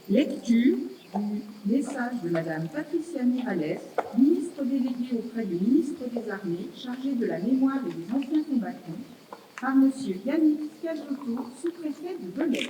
Lecture du message de Madame Patricia Miralles, ministre déléguée auprès du ministre des Armées, chargée de la mémoire et des anciens combattants, par Monsieur Yannick Scagiotto, sous-préfet de Velay.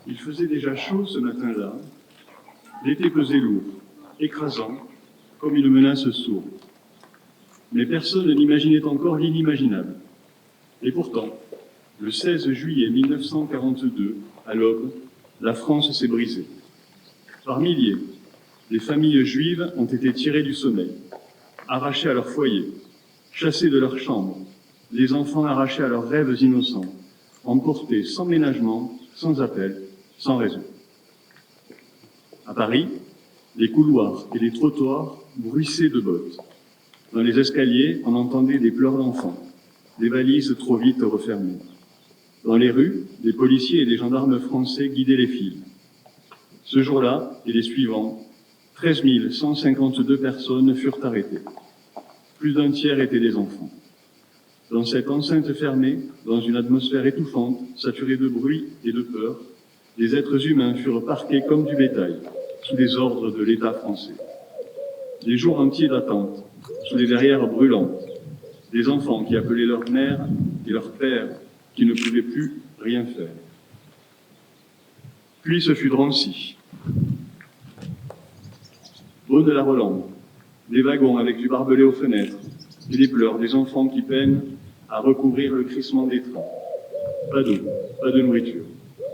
Il faisait déjà chaud ce matin-là. L'été pesait lourd, écrasant, comme une menace sourde. Mais personne n'imaginait encore l'inimaginable. Et pourtant, le 16 juillet 1942, à l'aube, la France s'est brisée. Par milliers, les familles juives ont été tirées du sommeil, arrachées à leur foyer, chassées de leurs chambres, les enfants arrachés à leurs rêves innocents, emportés sans ménagement, sans appel, sans raison. À Paris, les couloirs et les trottoirs bruissaient de bottes. Dans les escaliers, on entendait des pleurs d'enfants, des valises trop vite refermées. Dans les rues, des policiers et des gendarmes français guidaient les files. Ce jour-là et les suivants, 13 152 personnes furent arrêtées. Plus d'un tiers étaient des enfants. Dans cette enceinte fermée, dans une atmosphère étouffante, saturée de bruit et de peur, des êtres humains furent parqués comme du bétail, sous les ordres de l'État français. Des jours entiers d'attente, sous des verrières brûlantes, des enfants qui appelaient leur mère et leur père, qui ne pouvaient plus rien faire. Puis ce fut Drancy. Beaune-la-Rolande, des wagons avec du barbelé aux fenêtres, et des pleurs des enfants qui peinent à recouvrir le crissement des trains. Pas d'eau, pas de nourriture,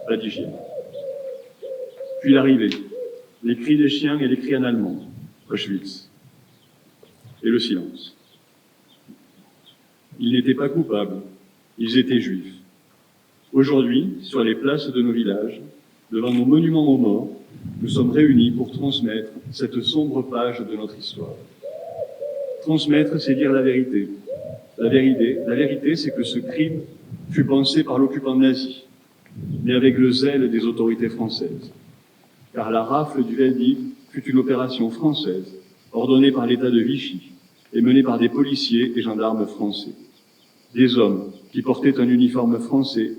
pas d'hygiène. Puis l'arrivée, les cris des chiens et les cris en allemand, Auschwitz. Et le silence. Ils n'étaient pas coupables, ils étaient juifs. Aujourd'hui, sur les places de nos villages, devant nos monuments aux morts, nous sommes réunis pour transmettre cette sombre page de notre histoire. Transmettre, c'est dire la vérité. La vérité, c'est que ce crime fut pensé par l'occupant nazi, mais avec le zèle des autorités françaises. Car la rafle du Veldiv fut une opération française, ordonnée par l'État de Vichy et menée par des policiers et gendarmes français. Des hommes qui portaient un uniforme français,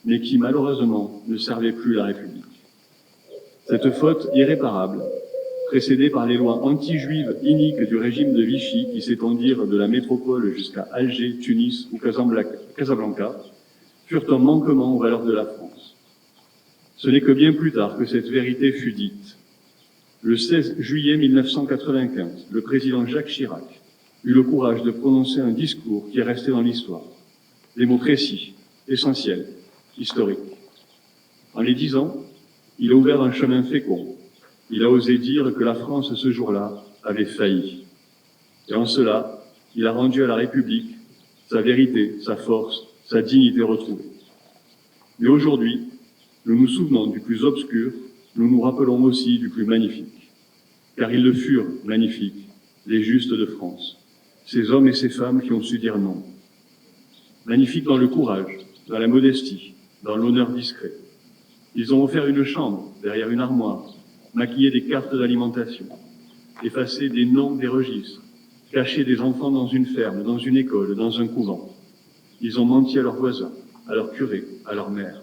mais qui malheureusement ne servaient plus la République. Cette faute irréparable, précédée par les lois anti-juives iniques du régime de Vichy qui s'étendirent de la métropole jusqu'à Alger, Tunis ou Casablanca, furent un manquement aux valeurs de la France. Ce n'est que bien plus tard que cette vérité fut dite. Le 16 juillet 1995, le président Jacques Chirac eut le courage de prononcer un discours qui est resté dans l'histoire. Des mots précis, essentiels, historiques. En les disant, il a ouvert un chemin fécond. Il a osé dire que la France, ce jour-là, avait failli. Et en cela, il a rendu à la République sa vérité, sa force, sa dignité retrouvée. Mais aujourd'hui, nous nous souvenons du plus obscur, nous nous rappelons aussi du plus magnifique. Car ils le furent, magnifiques, les justes de France, ces hommes et ces femmes qui ont su dire non. Magnifiques dans le courage, dans la modestie, dans l'honneur discret. Ils ont offert une chambre derrière une armoire, maquillé des cartes d'alimentation, effacé des noms des registres, caché des enfants dans une ferme, dans une école, dans un couvent. Ils ont menti à leurs voisins, à leurs curés, à leur mère.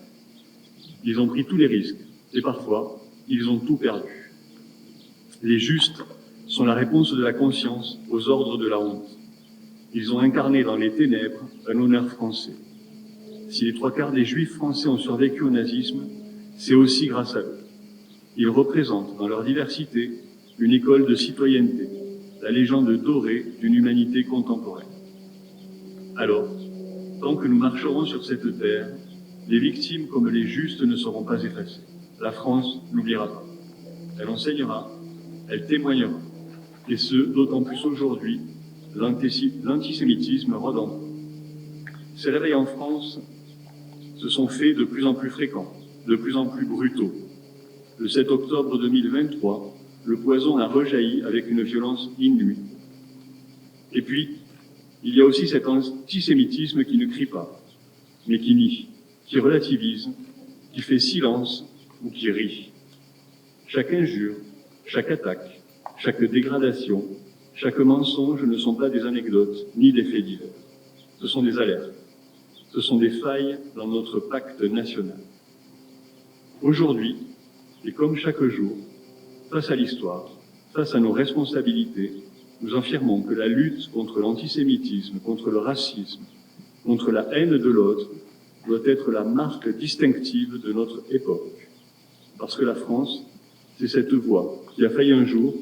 Ils ont pris tous les risques, et parfois, ils ont tout perdu. Les justes sont la réponse de la conscience aux ordres de la honte. Ils ont incarné dans les ténèbres un honneur français. Si les 3/4 des juifs français ont survécu au nazisme, c'est aussi grâce à eux. Ils représentent, dans leur diversité, une école de citoyenneté, la légende dorée d'une humanité contemporaine. Alors, tant que nous marcherons sur cette terre, les victimes comme les justes ne seront pas effacées. La France n'oubliera pas. Elle enseignera, elle témoignera. Et ce, d'autant plus aujourd'hui, l'antisémitisme rôde encore. Ces réveils en France se sont faits de plus en plus fréquents, de plus en plus brutaux. Le 7 octobre 2023, le poison a rejailli avec une violence inouïe. Et puis, il y a aussi cet antisémitisme qui ne crie pas, mais qui nie, qui relativise, qui fait silence ou qui rit. Chaque injure, chaque attaque, chaque dégradation, chaque mensonge ne sont pas des anecdotes ni des faits divers. Ce sont des alertes. Ce sont des failles dans notre pacte national. Aujourd'hui, et comme chaque jour, face à l'histoire, face à nos responsabilités, nous affirmons que la lutte contre l'antisémitisme, contre le racisme, contre la haine de l'autre, doit être la marque distinctive de notre époque. Parce que la France, c'est cette voie qui a failli un jour,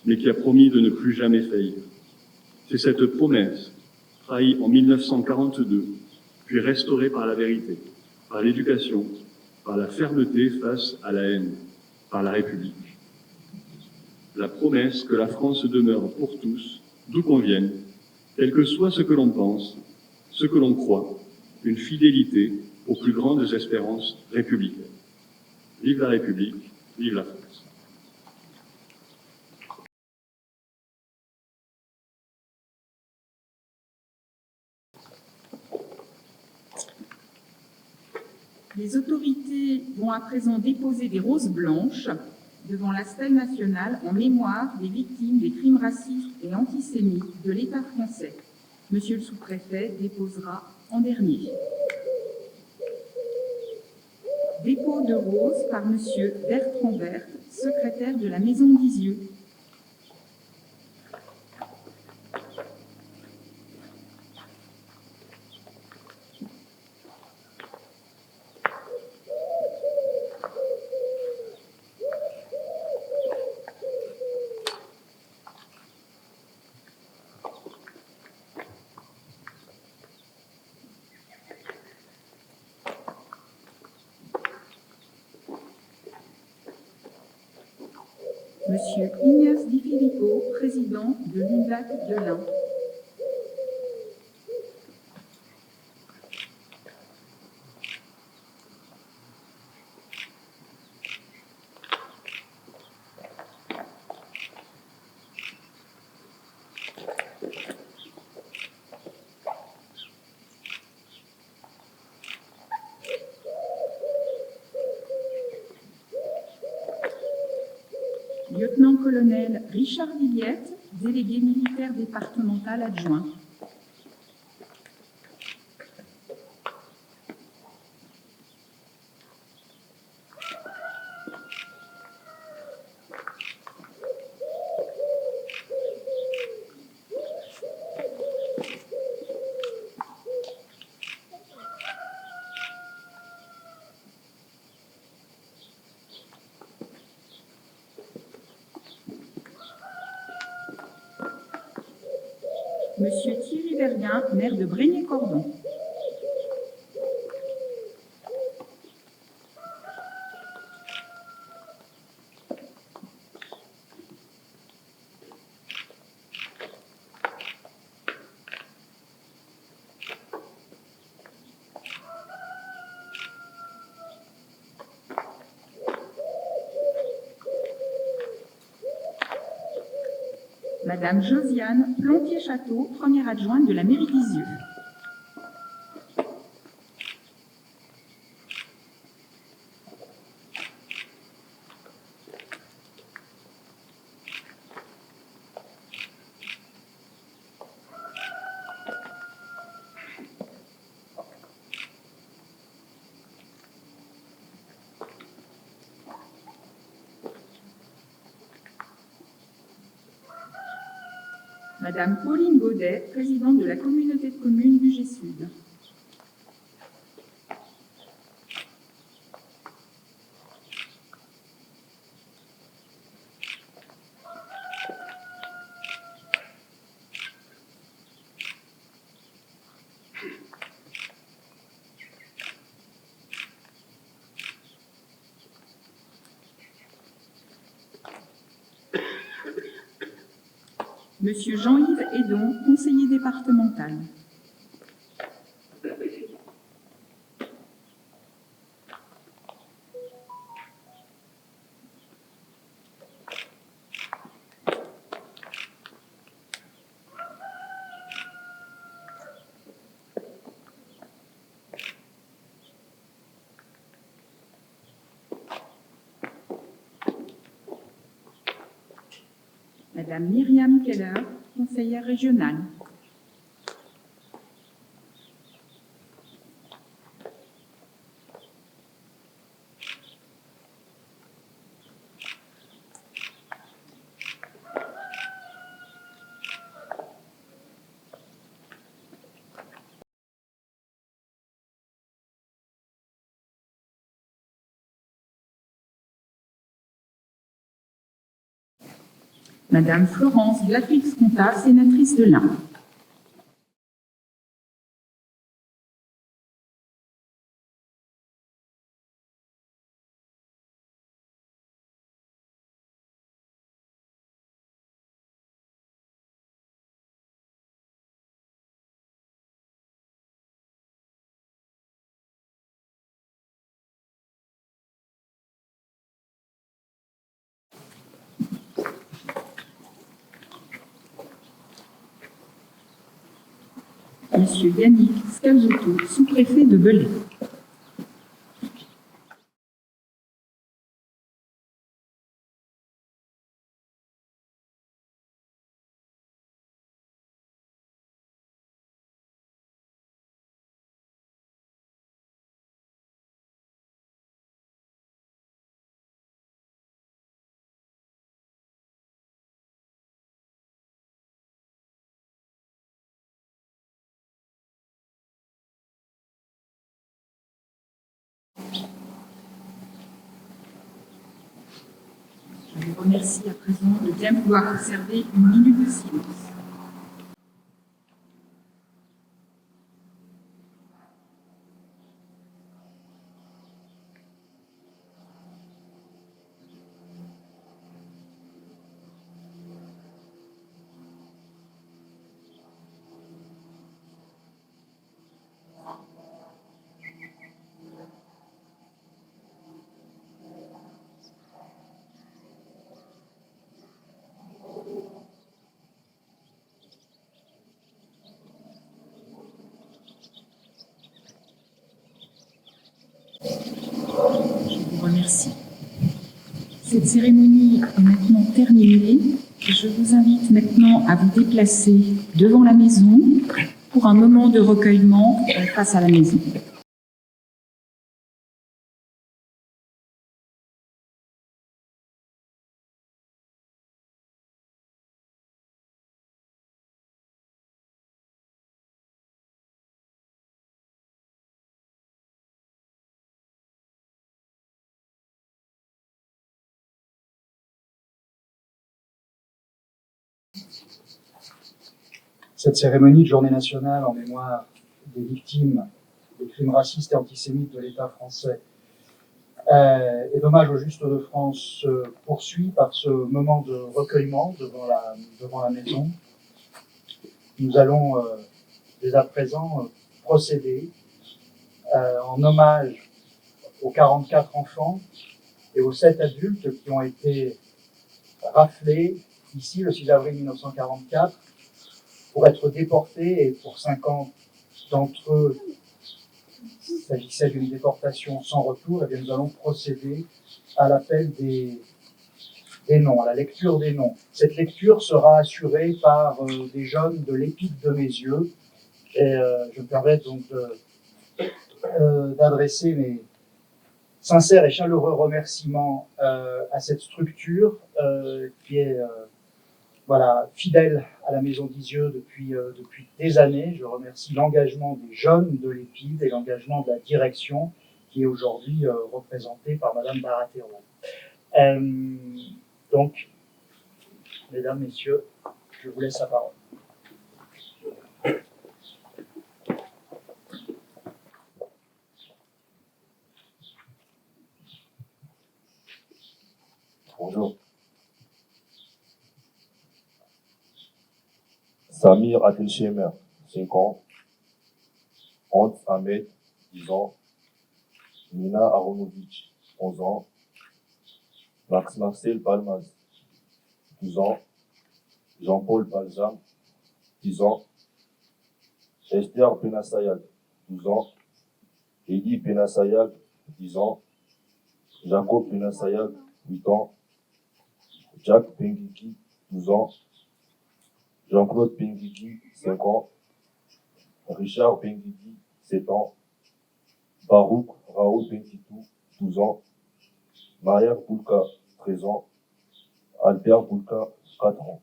mais qui a promis de ne plus jamais faillir. C'est cette promesse, trahie en 1942, puis restaurée par la vérité, par l'éducation, par la fermeté face à la haine, par la République. La promesse que la France demeure pour tous, d'où qu'on vienne, quel que soit ce que l'on pense, ce que l'on croit, une fidélité aux plus grandes espérances républicaines. Vive la République, vive la France. Les autorités vont à présent déposer des roses blanches devant la stèle nationale en mémoire des victimes des crimes racistes et antisémites de l'État français. Monsieur le sous-préfet déposera en dernier. Dépôt de roses par Monsieur Bertrand Berthe, secrétaire de la Maison d'Isieux. Monsieur Ignace Di Filippo, président de l'UNLAC de l'Ain. Lieutenant-colonel Richard Villette, délégué militaire départemental adjoint. Monsieur Thierry Verguin, maire de Brégné-Cordon. Madame Josiane Plompier-Château, première adjointe de la mairie d'Isieux. Madame Pauline Baudet, présidente de la communauté de communes Bugey-Sud. Monsieur Jean-Yves Edon, conseiller départemental. Madame Myriam Keller, conseillère régionale. Madame Florence Glatrix-Contat, sénatrice de l'Ain. Monsieur Yannick Scalzotto, sous-préfet de Belay. Je vous remercie à présent de bien vouloir observer une minute de silence. Je vous remercie. Cette cérémonie est maintenant terminée. Je vous invite maintenant à vous déplacer devant la maison pour un moment de recueillement face à la maison. Cette cérémonie de journée nationale en mémoire des victimes des crimes racistes et antisémites de l'État français et d'hommage au Juste de France se poursuit par ce moment de recueillement devant la maison. Nous allons dès à présent procéder en hommage aux 44 enfants et aux 7 adultes qui ont été raflés ici le 6 avril 1944 pour être déportés, et pour 50 d'entre eux, il s'agissait d'une déportation sans retour. Et bien nous allons procéder à l'appel des noms, à la lecture des noms. Cette lecture sera assurée par des jeunes de l'Épique de mes yeux, et je me permets donc d'adresser mes sincères et chaleureux remerciements à cette structure qui est fidèle à la Maison d'Isieux depuis des années. Je remercie l'engagement des jeunes de l'EPID et l'engagement de la direction qui est aujourd'hui représentée par Madame Baratero. Donc, mesdames, messieurs, je vous laisse la parole. Bonjour. Samir Adelchemer, 5 ans. Hans Ahmed, 10 ans. Nina Aronovitch, 11 ans. Max Marcel Palmaz, 12 ans. Jean-Paul Balzam, 10 ans. Esther Benassayag, 12 ans. Eddie Benassayag, 10 ans. Jacob Benassayag, 8 ans. Jack Pengiki, 12 ans. Jean-Claude Benguigui, 5 ans. Richard Benguigui, 7 ans. Barouk Raoul Benkitou, 12 ans. Maria Boulka, 13 ans. Albert Boulka, 4 ans.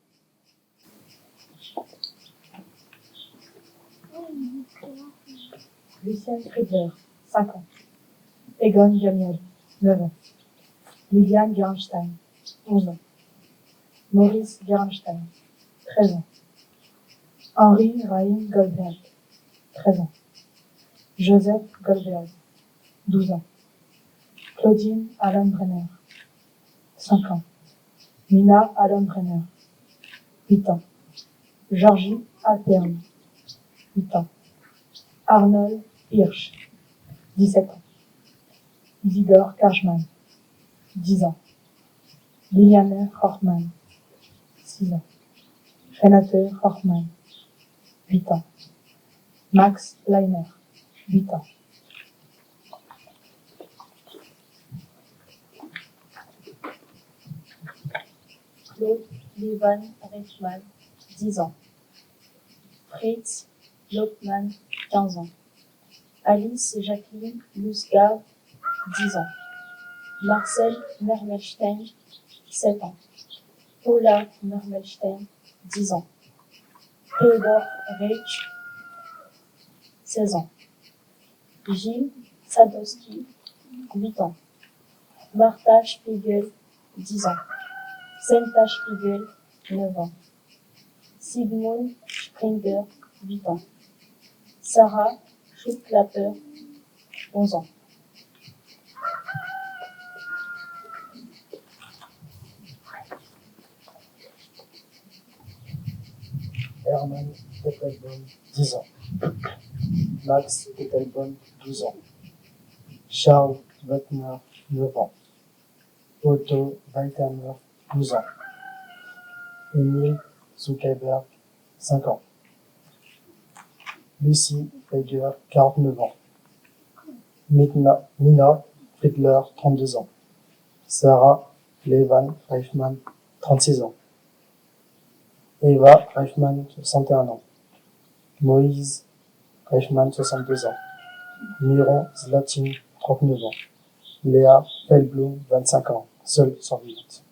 Lucien Friedler, 5 ans. Egon Gamiel, 9 ans. Liliane Bernstein, 11 ans. Maurice Bernstein, 13 ans. Henri Raïm Goldberg, 13 ans. Joseph Goldberg, 12 ans. Claudine Alan Brenner, 5 ans. Mina Alan Brenner, 8 ans. Georgie Alterne, 8 ans. Arnold Hirsch, 17 ans. Isidore Karchmann, 10 ans. Liliane Hoffmann, 6 ans. Renate Hoffmann, 8 ans. Max Leiner, 8 ans. Claude Levan Reichmann, 10 ans. Fritz Lopman, 15 ans. Alice Jacqueline Lusgard, 10 ans. Marcel Mermelstein, 7 ans. Paula Mermelstein, 10 ans. Theodor Reich, 16 ans. Gilles Sadowski, 8 ans. Martha Spiegel, 10 ans. Senta Spiegel, 9 ans. Sigmund Springer, 8 ans. Sarah Schutklapper, 11 ans. Hermann Tettelbaum, 10 ans. Max Tettelbaum, 12 ans. Charles Wagner, 9 ans. Otto Waltermer, 12 ans. Emile Zuckerberg, 5 ans. Lucie Feiger, 49 ans. Mina Friedler, 32 ans. Sarah Levan Reichmann, 36 ans. Eva Reichmann, 61 ans. Moïse Reichmann, 62 ans. Miron Zlatin, 39 ans. Léa Feldblum, 25 ans. Seule survivante.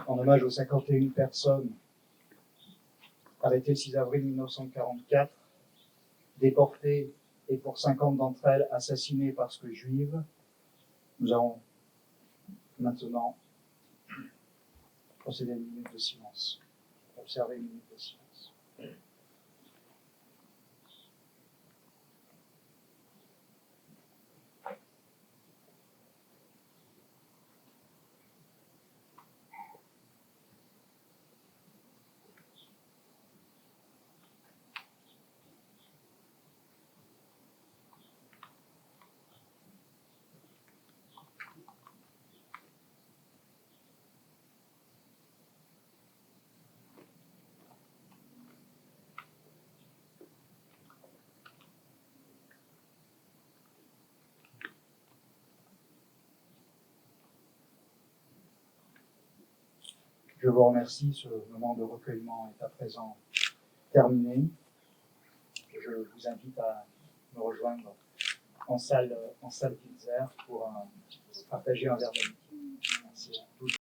En hommage aux 51 personnes arrêtées le 6 avril 1944, déportées et pour 50 d'entre elles assassinées parce que juives, nous allons maintenant procéder à une minute de silence. Observer une minute de silence. Je vous remercie, ce moment de recueillement est à présent terminé. Je vous invite à me rejoindre en salle Pilzer pour partager un verre d'amitié. Merci à tous.